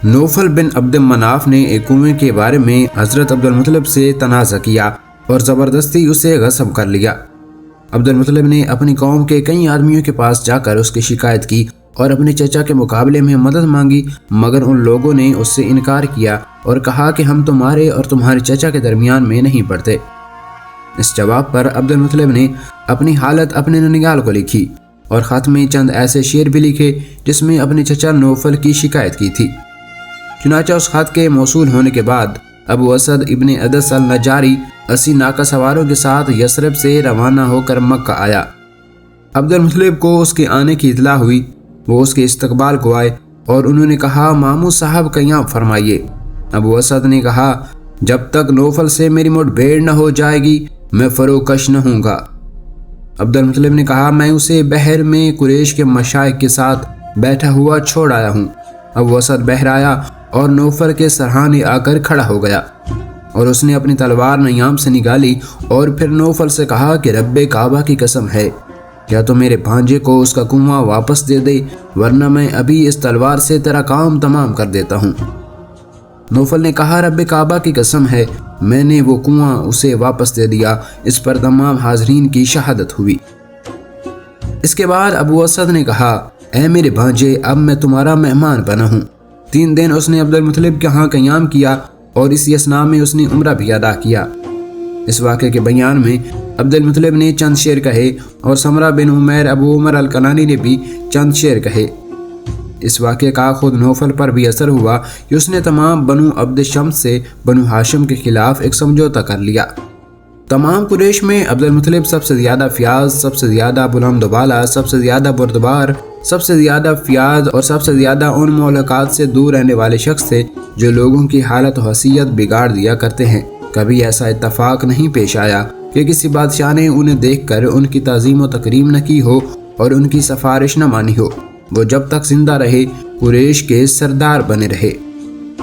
نوفل بن عبد مناف نے ایک کنویں کے بارے میں حضرت عبد المطلب سے تنازع کیا اور زبردستی اسے غصب کر لیا۔ عبد المطلب نے اپنی قوم کے کئی آدمیوں کے پاس جا کر اس کی شکایت کی اور اپنے چچا کے مقابلے میں مدد مانگی، مگر ان لوگوں نے اس سے انکار کیا اور کہا کہ ہم تمہارے اور تمہارے چچا کے درمیان میں نہیں پڑتے۔ اس جواب پر عبد المطلب نے اپنی حالت اپنے ننیال کو لکھی اور خط میں چند ایسے شعر بھی لکھے جس میں اپنے چچا نوفل کی شکایت کی تھی۔ چنانچہ اس خط کے موصول ہونے کے بعد ابو اسد ابن عدس النجاری 80 ناقہ سواروں کے ساتھ یثرب سے روانہ ہو کر مکہ آیا۔ عبد المطلب کو اس کے آنے کی اطلاع ہوئی، وہ اس کے استقبال کو آئے اور انہوں نے کہا ماموں صاحب قیام فرمائیے۔ ابو اسد نے کہا جب تک نوفل سے میری مٹھ بھیڑ نہ ہو جائے گی میں فروکش نہ ہوں گا۔ عبد المطلب نے کہا میں اسے بحر میں قریش کے مشائخ کے ساتھ بیٹھا ہوا چھوڑ آیا ہوں۔ ابو اسد بحر آیا اور نوفل کے سرحانے آ کر کھڑا ہو گیا اور اس نے اپنی تلوار نیام سے نکالی اور پھر نوفل سے کہا کہ رب کعبہ کی قسم ہے کیا تو میرے بھانجے کو اس کا کنواں واپس دے دے، ورنہ میں ابھی اس تلوار سے تیرا کام تمام کر دیتا ہوں۔ نوفل نے کہا رب کعبہ کی قسم ہے میں نے وہ کنواں اسے واپس دے دیا۔ اس پر تمام حاضرین کی شہادت ہوئی۔ اس کے بعد ابو اسد نے کہا اے میرے بھانجے اب میں تمہارا مہمان بنا ہوں۔ 3 دن اس نے عبد المطلب کے ہاں قیام کیا اور اسی اثناء میں اس نے عمرہ بھی ادا کیا۔ اس واقعے کے بیان میں عبد المطلب نے چند شعر کہے اور سمرہ بن عمیر ابو عمر الکنانی نے بھی چند شعر کہے۔ اس واقعے کا خود نوفل پر بھی اثر ہوا کہ اس نے تمام بنو عبد شمس سے بنو ہاشم کے خلاف ایک سمجھوتا کر لیا۔ تمام قریش میں عبد المطلب سب سے زیادہ فیاض، سب سے زیادہ بلند و بالا، سب سے زیادہ بردبار، سب سے زیادہ فیاض اور سب سے زیادہ ان مولکات سے دور رہنے والے شخص تھے جو لوگوں کی حالت و حیثیت بگاڑ دیا کرتے ہیں۔ کبھی ایسا اتفاق نہیں پیش آیا کہ کسی بادشاہ نے انہیں دیکھ کر ان کی تعظیم و تکریم نہ کی ہو اور ان کی سفارش نہ مانی ہو۔ وہ جب تک زندہ رہے قریش کے سردار بنے رہے۔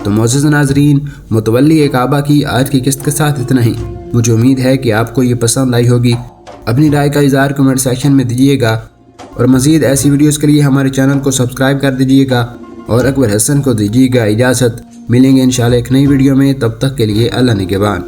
تو معزز ناظرین، متولی کعبہ کی آج کی قسط کے ساتھ اتنا ہی۔ مجھے امید ہے کہ آپ کو یہ پسند آئی ہوگی۔ اپنی رائے کا اظہار کمنٹ سیکشن میں دیجیے گا اور مزید ایسی ویڈیوز کے لیے ہمارے چینل کو سبسکرائب کر دیجیے گا اور اکبر حسن کو دیجیے گا اجازت۔ ملیں گے انشاءاللہ ایک نئی ویڈیو میں، تب تک کے لیے اللہ نگہبان۔